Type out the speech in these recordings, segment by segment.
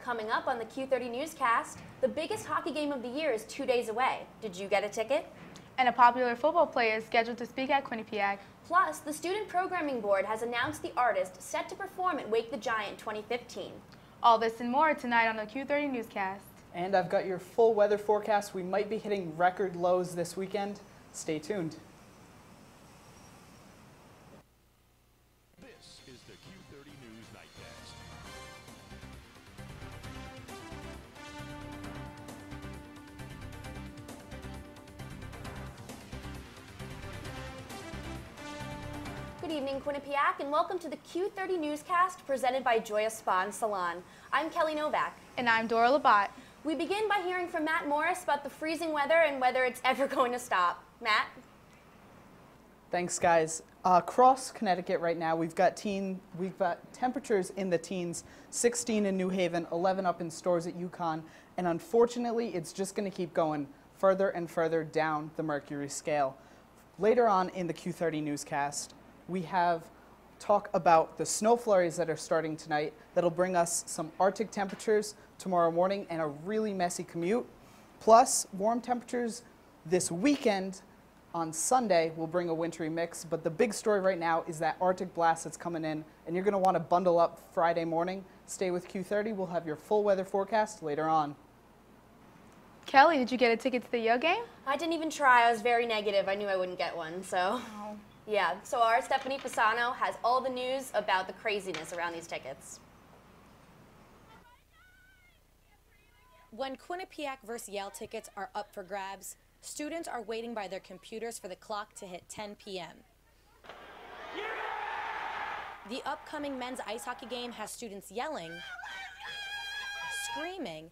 Coming up on the Q30 Newscast, the biggest hockey game of the year is 2 days away. Did you get a ticket? And a popular football player is scheduled to speak at Quinnipiac. Plus, the Student Programming Board has announced the artist set to perform at Wake the Giant 2015. All this and more tonight on the Q30 Newscast. And I've got your full weather forecast. We might be hitting record lows this weekend. Stay tuned. This is the Q30 News Nightcast. Good evening, Quinnipiac, and welcome to the Q30 Newscast presented by Joya Spa and Salon. I'm Kelly Novak. And I'm Dorah Labatte. We begin by hearing from Matt Morris about the freezing weather and whether it's ever going to stop. Matt? Thanks, guys. Across Connecticut right now, we've got temperatures in the teens, 16 in New Haven, 11 up in stores at Yukon, and unfortunately, it's just going to keep going further and further down the mercury scale. Later on in the Q30 Newscast, we have talk about the snow flurries that are starting tonight that'll bring us some Arctic temperatures tomorrow morning and a really messy commute. Plus, warm temperatures this weekend on Sunday will bring a wintry mix, but the big story right now is that Arctic blast that's coming in, and you're going to want to bundle up Friday morning. Stay with Q30. We'll have your full weather forecast later on. Kelly, did you get a ticket to the Yale game? I didn't even try. I was very negative. I knew I wouldn't get one, so. Oh. Yeah, so our Stephanie Fasano has all the news about the craziness around these tickets. When Quinnipiac vs. Yale tickets are up for grabs, students are waiting by their computers for the clock to hit 10 p.m. The upcoming men's ice hockey game has students yelling, screaming,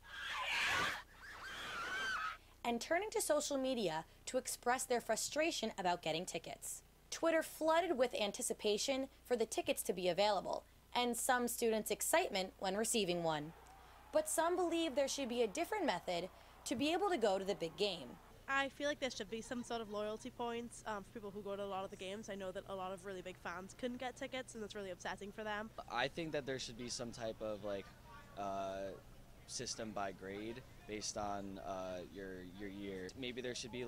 and turning to social media to express their frustration about getting tickets. Twitter flooded with anticipation for the tickets to be available, and some students' excitement when receiving one. But some believe there should be a different method to be able to go to the big game. I feel like there should be some sort of loyalty points for people who go to a lot of the games. I know that a lot of really big fans couldn't get tickets, and it's really upsetting for them. I think that there should be some type of system by grade based on your year. Maybe there should be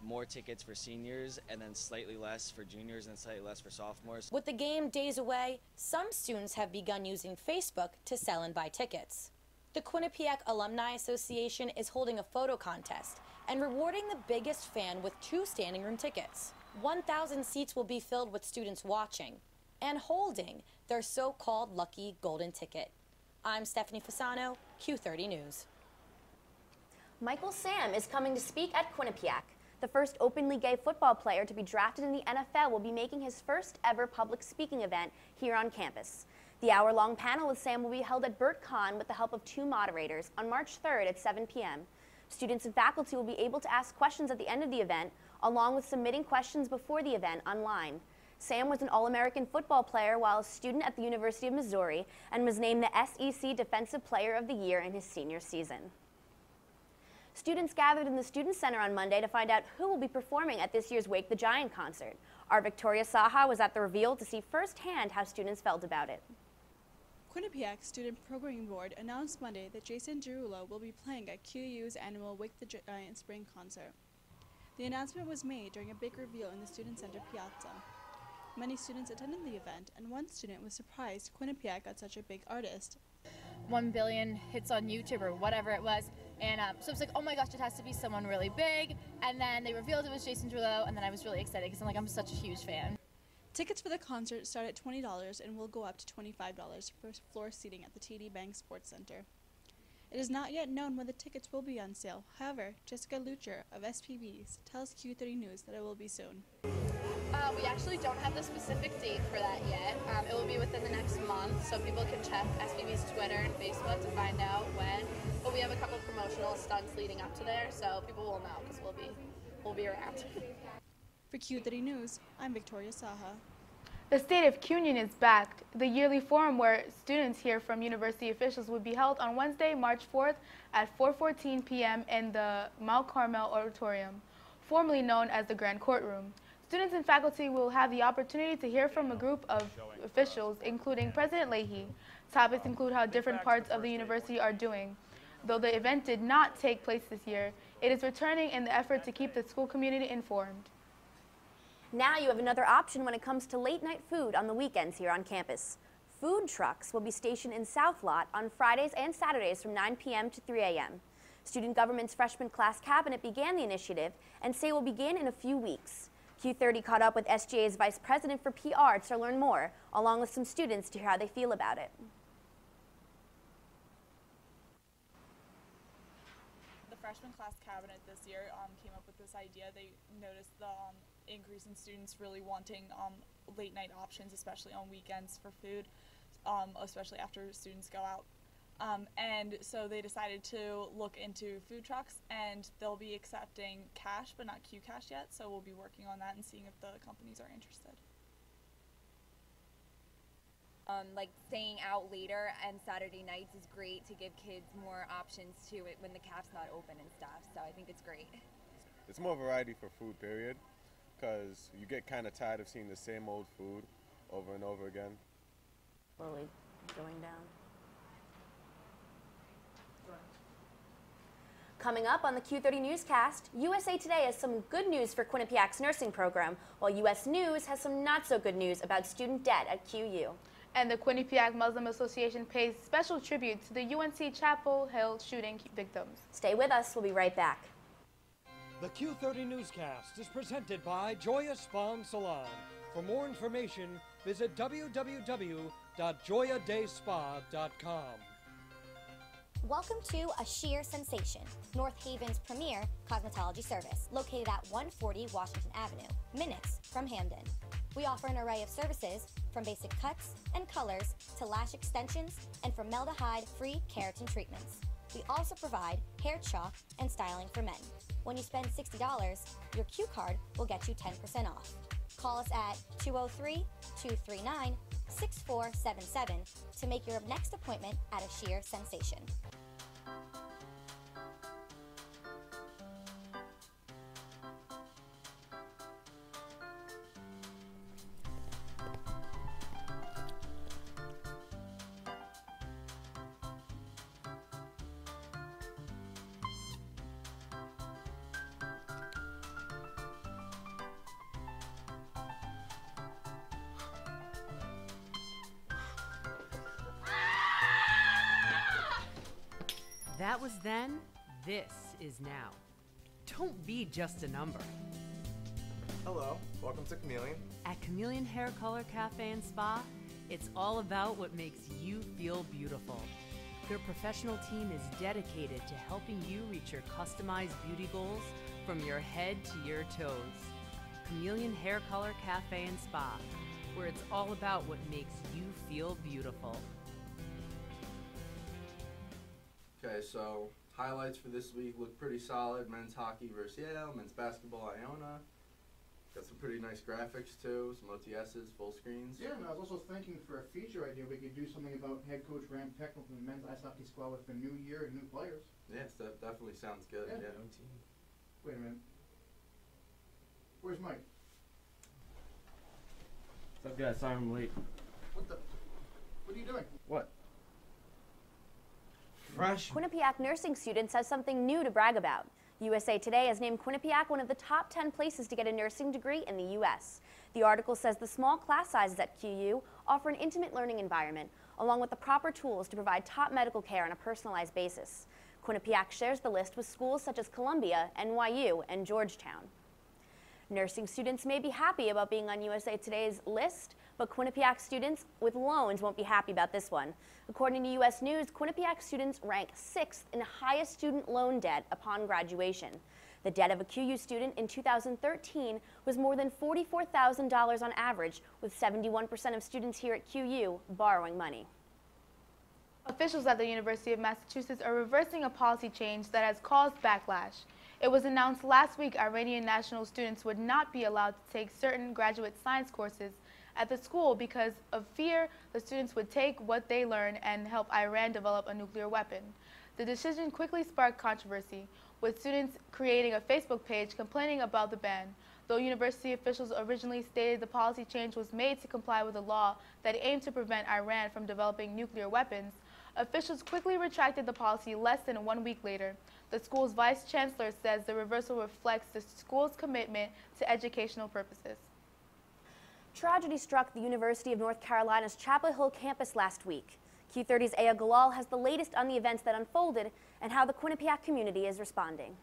more tickets for seniors and then slightly less for juniors and slightly less for sophomores. With the game days away, some students have begun using Facebook to sell and buy tickets. The Quinnipiac Alumni Association is holding a photo contest and rewarding the biggest fan with 2 standing room tickets. 1,000 seats will be filled with students watching and holding their so-called lucky golden ticket. I'm Stephanie Fasano, Q30 News. Michael Sam is coming to speak at Quinnipiac. The first openly gay football player to be drafted in the NFL will be making his first ever public speaking event here on campus. The hour-long panel with Sam will be held at Burt Con with the help of 2 moderators on March 3rd at 7 p.m. Students and faculty will be able to ask questions at the end of the event, along with submitting questions before the event online. Sam was an All-American football player while a student at the University of Missouri and was named the SEC Defensive Player of the Year in his senior season. Students gathered in the Student Center on Monday to find out who will be performing at this year's Wake the Giant concert. Our Victoria Saha was at the reveal to see firsthand how students felt about it. Quinnipiac Student Programming Board announced Monday that Jason Derulo will be playing at QU's annual Wake the Giant Spring Concert. The announcement was made during a big reveal in the Student Center piazza. Many students attended the event, and one student was surprised Quinnipiac got such a big artist. 1 billion hits on YouTube or whatever it was, and so it was like, oh my gosh, it has to be someone really big, and then they revealed it was Jason Derulo, and then I was really excited because I'm such a huge fan. Tickets for the concert start at $20 and will go up to $25 for floor seating at the TD Bank Sports Center. It is not yet known when the tickets will be on sale. However, Jessica Lucher of SPVs tells Q30 News that it will be soon. We actually don't have the specific date for that yet. It will be within the next month, so people can check SPV's Twitter and Facebook to find out when. But we have a couple of promotional stunts leading up to there, so people will know because we'll be around. For Q30 News, I'm Victoria Saha. The State of Union is back. The yearly forum where students hear from university officials will be held on Wednesday, March 4th at 4:14 p.m. in the Mount Carmel Auditorium, formerly known as the Grand Courtroom. Students and faculty will have the opportunity to hear from a group of officials, including President Leahy, Topics include how different parts of the university are doing. Though the event did not take place this year, it is returning in the effort to keep the school community informed. Now you have another option when it comes to late-night food on the weekends here on campus. Food trucks will be stationed in South Lot on Fridays and Saturdays from 9 p.m. to 3 a.m. Student Government's freshman class cabinet began the initiative and say will begin in a few weeks. Q30 caught up with SGA's Vice President for PR to learn more, along with some students to hear how they feel about it. The freshman class cabinet this year came up with this idea. They noticed the increase in students really wanting late night options, especially on weekends for food, especially after students go out. And so they decided to look into food trucks, and they'll be accepting cash but not Q cash yet, so we'll be working on that and seeing if the companies are interested. Like staying out later and Saturday nights is great to give kids more options to it when the cafe's not open and stuff, so I think it's great. It's more variety for food, period, because you get kind of tired of seeing the same old food over and over again. Slowly going down. Coming up on the Q30 Newscast, USA Today has some good news for Quinnipiac's nursing program, while US News has some not-so-good news about student debt at QU. And the Quinnipiac Muslim Association pays special tribute to the UNC Chapel Hill shooting victims. Stay with us. We'll be right back. The Q30 Newscast is presented by Joya Spa and Salon. For more information, visit www.joyadayspa.com. Welcome to A Sheer Sensation, North Haven's premier cosmetology service, located at 140 Washington Avenue, minutes from Hamden. We offer an array of services, from basic cuts and colors to lash extensions and formaldehyde-free keratin treatments. We also provide hair chalk and styling for men. When you spend $60, your Q card will get you 10% off. Call us at 203-239-6477 to make your next appointment at A Sheer Sensation. That was then, this is now. Don't be just a number. Hello, welcome to Chameleon. At Chameleon Hair Color Cafe and Spa, it's all about what makes you feel beautiful. Their professional team is dedicated to helping you reach your customized beauty goals from your head to your toes. Chameleon Hair Color Cafe and Spa, where it's all about what makes you feel beautiful. Okay, so highlights for this week look pretty solid. Men's hockey versus Yale, men's basketball Iona. Got some pretty nice graphics too, some OTSs, full screens. Yeah, and I was also thinking for a feature idea, we could do something about head coach Ram Technical from the men's ice hockey squad with the new year and new players. Yes, that definitely sounds good. Yeah. Wait a minute. Where's Mike? What's up, guys? Sorry I'm late. What are you doing? What? Fresh. Quinnipiac nursing students has something new to brag about. USA Today has named Quinnipiac one of the top 10 places to get a nursing degree in the U.S. The article says the small class sizes at QU offer an intimate learning environment, along with the proper tools to provide top medical care on a personalized basis. Quinnipiac shares the list with schools such as Columbia, NYU, and Georgetown. Nursing students may be happy about being on USA Today's list, but Quinnipiac students with loans won't be happy about this one. According to U.S. News, Quinnipiac students rank 6th in highest student loan debt upon graduation. The debt of a QU student in 2013 was more than $44,000 on average, with 71% of students here at QU borrowing money. Officials at the University of Massachusetts are reversing a policy change that has caused backlash. It was announced last week Iranian national students would not be allowed to take certain graduate science courses at the school because of fear the students would take what they learn and help Iran develop a nuclear weapon. The decision quickly sparked controversy, with students creating a Facebook page complaining about the ban. Though university officials originally stated the policy change was made to comply with a law that aimed to prevent Iran from developing nuclear weapons, officials quickly retracted the policy less than 1 week later. The school's vice chancellor says the reversal reflects the school's commitment to educational purposes. Tragedy struck the University of North Carolina's Chapel Hill campus last week. Q30's Ayal has the latest on the events that unfolded and how the Quinnipiac community is responding.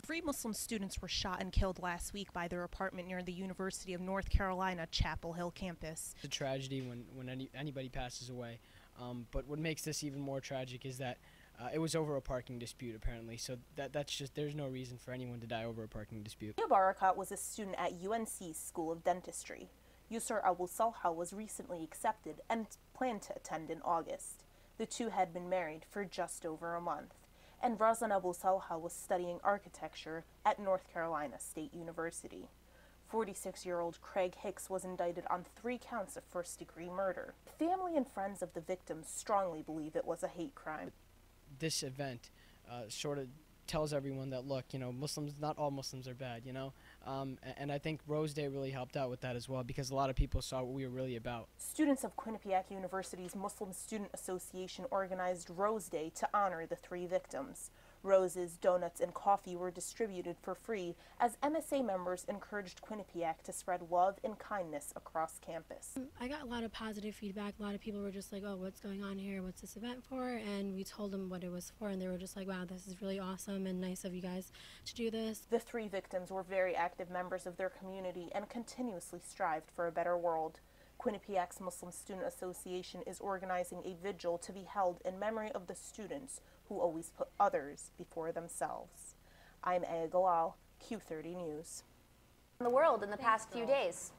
3 Muslim students were shot and killed last week by their apartment near the University of North Carolina Chapel Hill campus. It's a tragedy when anybody passes away, but what makes this even more tragic is that it was over a parking dispute apparently, so that's just, there's no reason for anyone to die over a parking dispute. Barakat was a student at UNC's School of Dentistry. Yusur Abu Salha was recently accepted and planned to attend in August. The two had been married for just over a month. And Razan Abu Salha was studying architecture at North Carolina State University. 46-year-old Craig Hicks was indicted on 3 counts of first-degree murder. Family and friends of the victims strongly believe it was a hate crime. This event sort of tells everyone that, look, you know, Muslims, not all Muslims are bad, you know, and I think Rose Day really helped out with that as well, because a lot of people saw what we were really about. Students of Quinnipiac University's Muslim Student Association organized Rose Day to honor the 3 victims. Roses, donuts, and coffee were distributed for free as MSA members encouraged Quinnipiac to spread love and kindness across campus. I got a lot of positive feedback. A lot of people were just like, oh, what's going on here? What's this event for? And we told them what it was for, and they were just like, wow, this is really awesome and nice of you guys to do this. The 3 victims were very active members of their community and continuously strived for a better world. Quinnipiac's Muslim Student Association is organizing a vigil to be held in memory of the students who always put others before themselves. I'm Ayal, Q30 News. In the world in the past few days.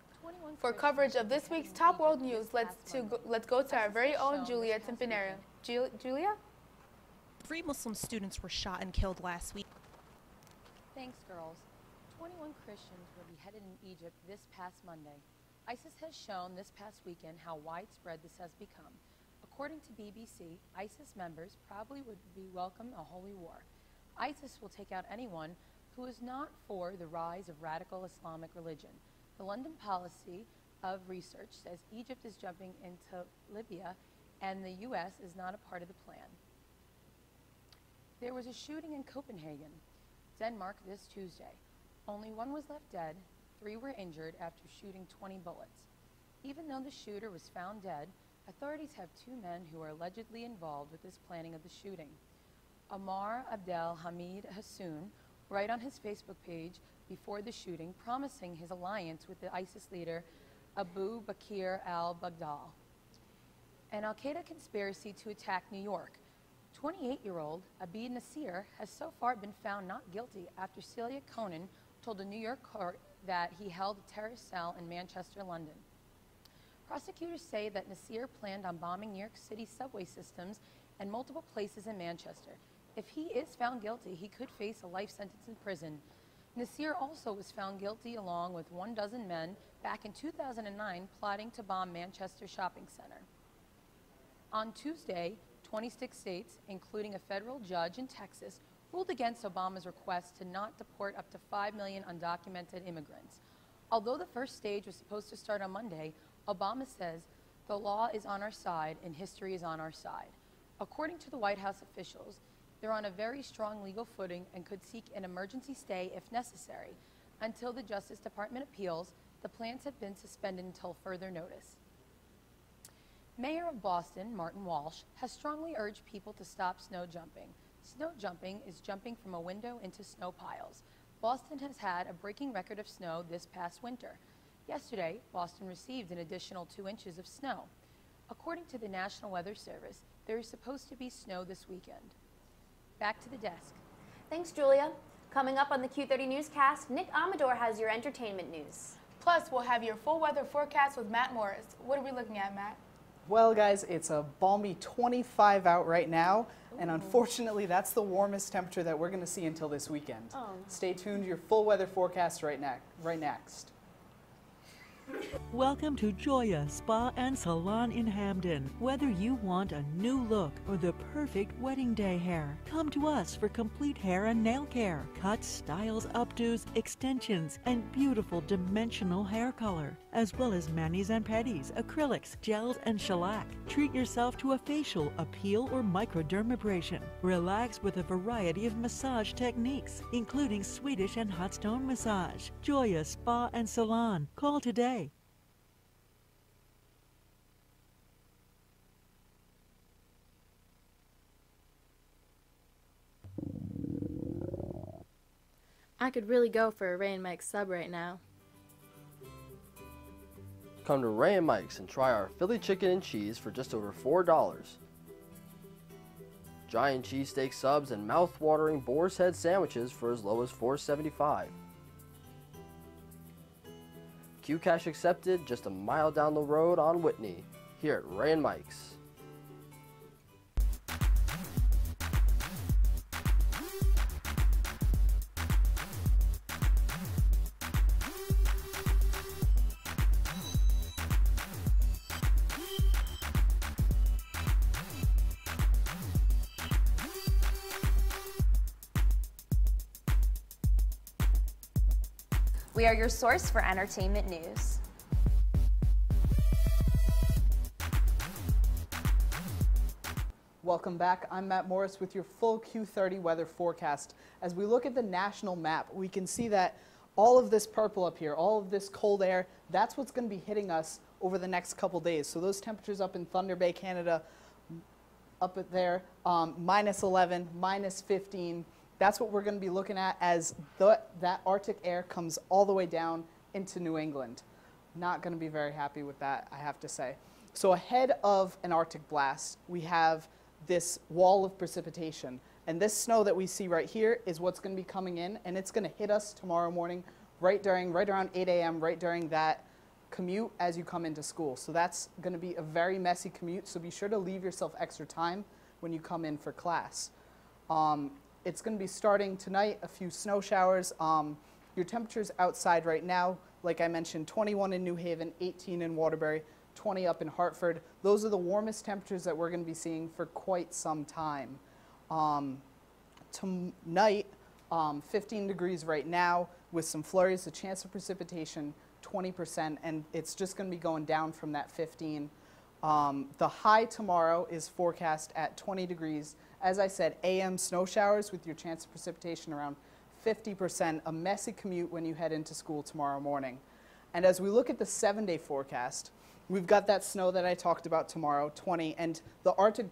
For coverage of this week's top world news, let's go to our very own Julia Timpanero. Julia? 3 Muslim students were shot and killed last week. Thanks, girls. 21 Christians were beheaded in Egypt this past Monday. ISIS has shown this past weekend how widespread this has become. According to BBC, ISIS members probably would be welcome a holy war. ISIS will take out anyone who is not for the rise of radical Islamic religion. The London Policy of Research says Egypt is jumping into Libya and the U.S. is not a part of the plan. There was a shooting in Copenhagen, Denmark this Tuesday. Only 1 was left dead. 3 were injured after shooting 20 bullets. Even though the shooter was found dead, authorities have 2 men who are allegedly involved with this planning of the shooting. Amar Abdel Hamid Hassoun wrote on his Facebook page before the shooting, promising his alliance with the ISIS leader Abu Bakr al-Baghdadi. An al-Qaeda conspiracy to attack New York. 28-year-old Abid Nasir has so far been found not guilty after Celia Conan told a New York court that he held a terrorist cell in Manchester, London. Prosecutors say that Nasir planned on bombing New York City subway systems and multiple places in Manchester. If he is found guilty, he could face a life sentence in prison. Nasir also was found guilty along with 12 men back in 2009 plotting to bomb Manchester Shopping Center. On Tuesday, 26 states, including a federal judge in Texas, ruled against Obama's request to not deport up to 5 million undocumented immigrants. Although the first stage was supposed to start on Monday, Obama says the law is on our side and history is on our side. According to the White House officials, they're on a very strong legal footing and could seek an emergency stay if necessary. Until the Justice Department appeals, the plans have been suspended until further notice. Mayor of Boston, Martin Walsh, has strongly urged people to stop snow jumping. Snow jumping is jumping from a window into snow piles. Boston has had a breaking record of snow this past winter. Yesterday, Boston received an additional 2 inches of snow. According to the National Weather Service, there is supposed to be snow this weekend. Back to the desk. Thanks, Julia. Coming up on the Q30 Newscast, Nick Amador has your entertainment news. Plus, we'll have your full weather forecast with Matt Morris. What are we looking at, Matt? Well, guys, it's a balmy 25 out right now, and unfortunately, that's the warmest temperature that we're going to see until this weekend. Stay tuned. Your full weather forecast right next. Welcome to Joya Spa and Salon in Hamden. Whether you want a new look or the perfect wedding day hair, come to us for complete hair and nail care, cuts, styles, updos, extensions, and beautiful dimensional hair color, as well as manis and pedis, acrylics, gels, and shellac. Treat yourself to a facial, a peel, or microdermabrasion. Relax with a variety of massage techniques, including Swedish and hot stone massage. Joya Spa and Salon. Call today. I could really go for a Ray and Mike's sub right now. Come to Ray and Mike's and try our Philly chicken and cheese for just over $4. Giant cheesesteak subs and mouth-watering boar's head sandwiches for as low as $4.75. Q Cash accepted just a mile down the road on Whitney, here at Ray and Mike's. We are your source for entertainment news. Welcome back. I'm Matt Morris with your full Q30 weather forecast. As we look at the national map, we can see that all of this purple up here, all of this cold air, that's what's going to be hitting us over the next couple days. So those temperatures up in Thunder Bay, Canada, up at there, minus 11, minus 15. That's what we're going to be looking at as that Arctic air comes all the way down into New England. Not going to be very happy with that, I have to say. So ahead of an Arctic blast, we have this wall of precipitation. And this snow that we see right here is what's going to be coming in, and it's going to hit us tomorrow morning right around 8 a.m., right during that commute as you come into school. So that's going to be a very messy commute, so be sure to leave yourself extra time when you come in for class. It's going to be starting tonight, a few snow showers. Your temperatures outside right now, like I mentioned, 21 in New Haven, 18 in Waterbury, 20 up in Hartford. Those are the warmest temperatures that we're going to be seeing for quite some time. Tonight, 15 degrees right now with some flurries, a chance of precipitation, 20%, and it's just going to be going down from that 15. The high tomorrow is forecast at 20 degrees. As I said, AM snow showers with your chance of precipitation around 50%, a messy commute when you head into school tomorrow morning. And as we look at the 7-day forecast, we've got that snow that I talked about tomorrow, 20, and the Arctic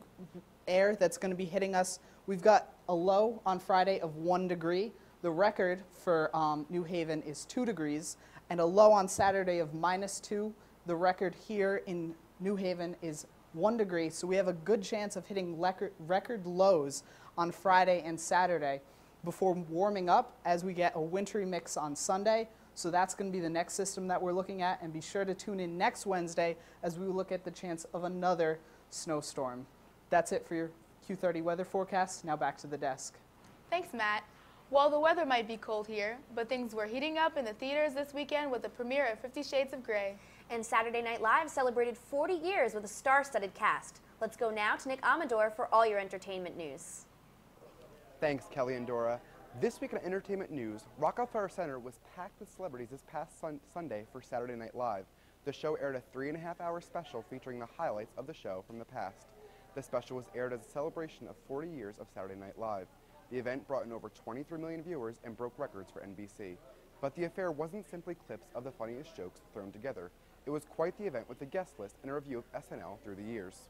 air that's going to be hitting us. We've got a low on Friday of 1 degree. The record for New Haven is 2 degrees, and a low on Saturday of -2. The record here in New Haven is 1 degree, so we have a good chance of hitting record lows on Friday and Saturday before warming up as we get a wintry mix on Sunday. So that's going to be the next system that we're looking at, and be sure to tune in next Wednesday as we look at the chance of another snowstorm. That's it for your Q30 weather forecast. Now back to the desk. Thanks, Matt. Well, the weather might be cold here, but things were heating up in the theaters this weekend with the premiere of 50 Shades of Grey. And Saturday Night Live celebrated 40 years with a star-studded cast. Let's go now to Nick Amador for all your entertainment news. Thanks, Kelly and Dora. This week in entertainment news, Rockefeller Center was packed with celebrities this past Sunday for Saturday Night Live. The show aired a 3.5-hour special featuring the highlights of the show from the past. The special was aired as a celebration of 40 years of Saturday Night Live. The event brought in over 23 million viewers and broke records for NBC. But the affair wasn't simply clips of the funniest jokes thrown together. It was quite the event with a guest list and a review of SNL through the years.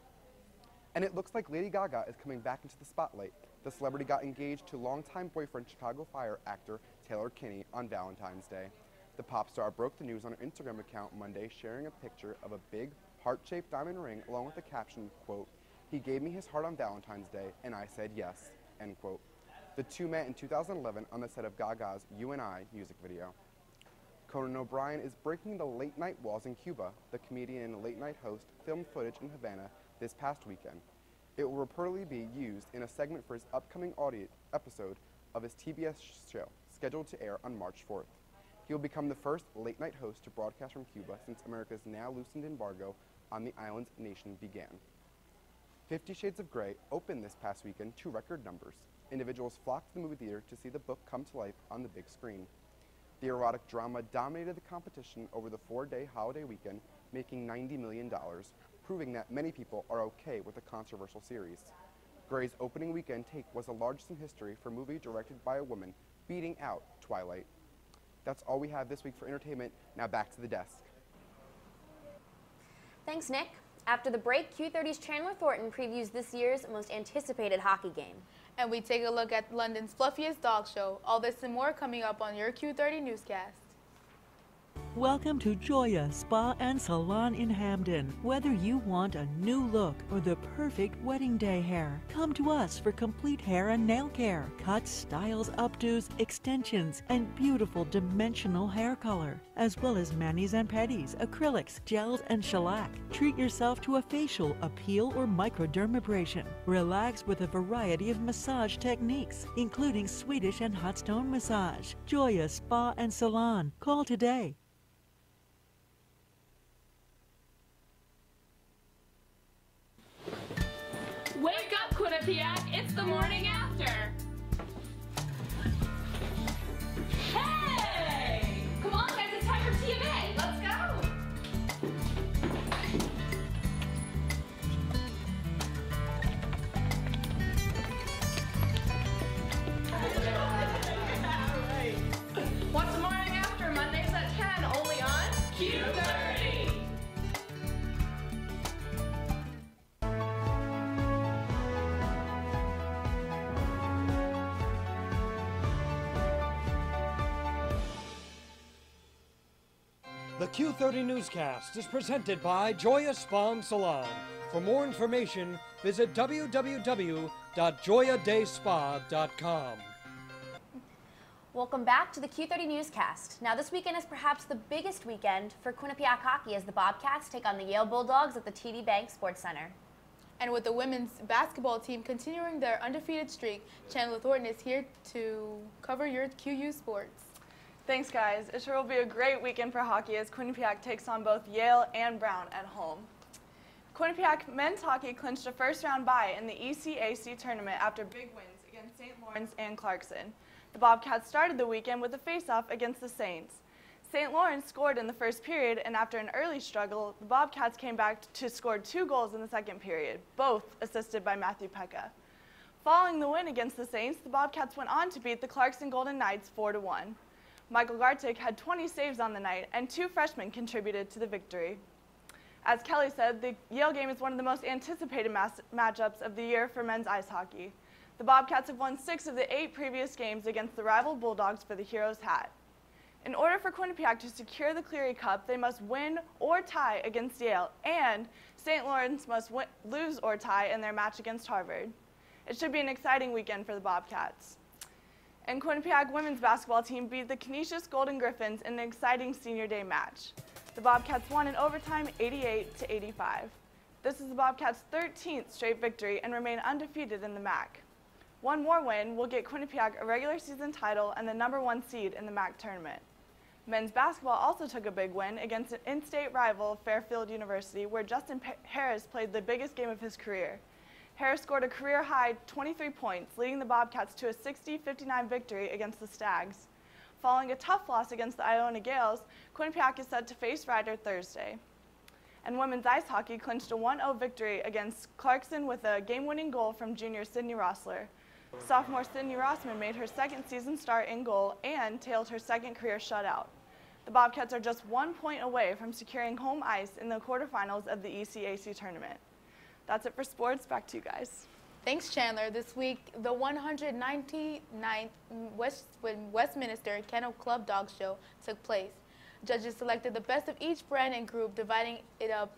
And it looks like Lady Gaga is coming back into the spotlight. The celebrity got engaged to longtime boyfriend Chicago Fire actor Taylor Kinney on Valentine's Day. The pop star broke the news on her Instagram account Monday, sharing a picture of a big, heart-shaped diamond ring along with the caption, quote, "He gave me his heart on Valentine's Day, and I said yes," end quote. The two met in 2011 on the set of Gaga's You and I music video. Conan O'Brien is breaking the late-night walls in Cuba. The comedian and late-night host filmed footage in Havana this past weekend. It will reportedly be used in a segment for his upcoming audio episode of his TBS show, scheduled to air on March 4th. He will become the first late-night host to broadcast from Cuba since America's now loosened embargo on the island's nation began. 50 Shades of Grey opened this past weekend to record numbers. Individuals flocked to the movie theater to see the book come to life on the big screen. The erotic drama dominated the competition over the 4-day holiday weekend, making $90 million, proving that many people are okay with the controversial series. Grey's opening weekend take was the largest in history for a movie directed by a woman, beating out Twilight. That's all we have this week for entertainment. Now back to the desk. Thanks, Nick. After the break, Q30's Chandler Thornton previews this year's most anticipated hockey game. And we take a look at London's fluffiest dog show. All this and more coming up on your Q30 Newscast. Welcome to Joya Spa and Salon in Hamden. Whether you want a new look or the perfect wedding day hair, come to us for complete hair and nail care, cuts, styles, updos, extensions, and beautiful dimensional hair color, as well as manis and pedis, acrylics, gels, and shellac. Treat yourself to a facial, a peel, or microdermabrasion. Relax with a variety of massage techniques, including Swedish and hot stone massage. Joya Spa and Salon. Call today. Wake up, Quinnipiac! It's the morning after! Hey! Come on, guys, it's time for TMA! Let's go! What's the morning after? Mondays at 10, only on Q30! The Q30 Newscast is presented by Joya Spa and Salon. For more information, visit www.joyadayspa.com. Welcome back to the Q30 Newscast. Now, this weekend is perhaps the biggest weekend for Quinnipiac hockey as the Bobcats take on the Yale Bulldogs at the TD Bank Sports Center. And with the women's basketball team continuing their undefeated streak, Chandler Thornton is here to cover your QU sports. Thanks, guys. It sure will be a great weekend for hockey as Quinnipiac takes on both Yale and Brown at home. Quinnipiac men's hockey clinched a first-round bye in the ECAC tournament after big wins against St. Lawrence and Clarkson. The Bobcats started the weekend with a face-off against the Saints. St. Lawrence scored in the first period, and after an early struggle, the Bobcats came back to score 2 goals in the second period, both assisted by Matthew Pekka. Following the win against the Saints, the Bobcats went on to beat the Clarkson Golden Knights 4-1. Michael Gartic had 20 saves on the night, and 2 freshmen contributed to the victory. As Kelly said, the Yale game is one of the most anticipated matchups of the year for men's ice hockey. The Bobcats have won 6 of the 8 previous games against the rival Bulldogs for the Heroes' hat. In order for Quinnipiac to secure the Cleary Cup, they must win or tie against Yale, and St. Lawrence must lose or tie in their match against Harvard. It should be an exciting weekend for the Bobcats. And Quinnipiac women's basketball team beat the Canisius Golden Griffins in an exciting senior day match. The Bobcats won in overtime 88-85. This is the Bobcats' 13th straight victory and remain undefeated in the MAC. One more win will get Quinnipiac a regular season title and the #1 seed in the MAC tournament. Men's basketball also took a big win against an in-state rival, Fairfield University, where Justin Harris played the biggest game of his career. Harris scored a career-high 23 points, leading the Bobcats to a 60-59 victory against the Stags. Following a tough loss against the Iona Gales, Quinnipiac is set to face Ryder Thursday. And women's ice hockey clinched a 1-0 victory against Clarkson with a game-winning goal from junior Sydney Rossler. Sophomore Sydney Rossman made her second season start in goal and tailed her second career shutout. The Bobcats are just 1 point away from securing home ice in the quarterfinals of the ECAC tournament. That's it for sports. Back to you guys. Thanks, Chandler. This week, the 199th Westminster Kennel Club Dog Show took place. Judges selected the best of each brand and group, dividing it up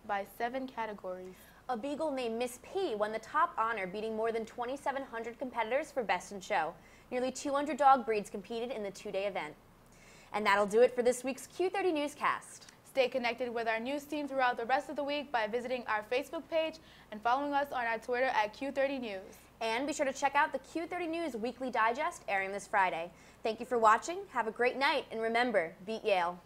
by 7 categories. A beagle named Miss P won the top honor, beating more than 2,700 competitors for Best in Show. Nearly 200 dog breeds competed in the 2-day event. And that'll do it for this week's Q30 Newscast. Stay connected with our news team throughout the rest of the week by visiting our Facebook page and following us on our Twitter at Q30 News. And be sure to check out the Q30 News Weekly Digest airing this Friday. Thank you for watching, have a great night, and remember, beat Yale.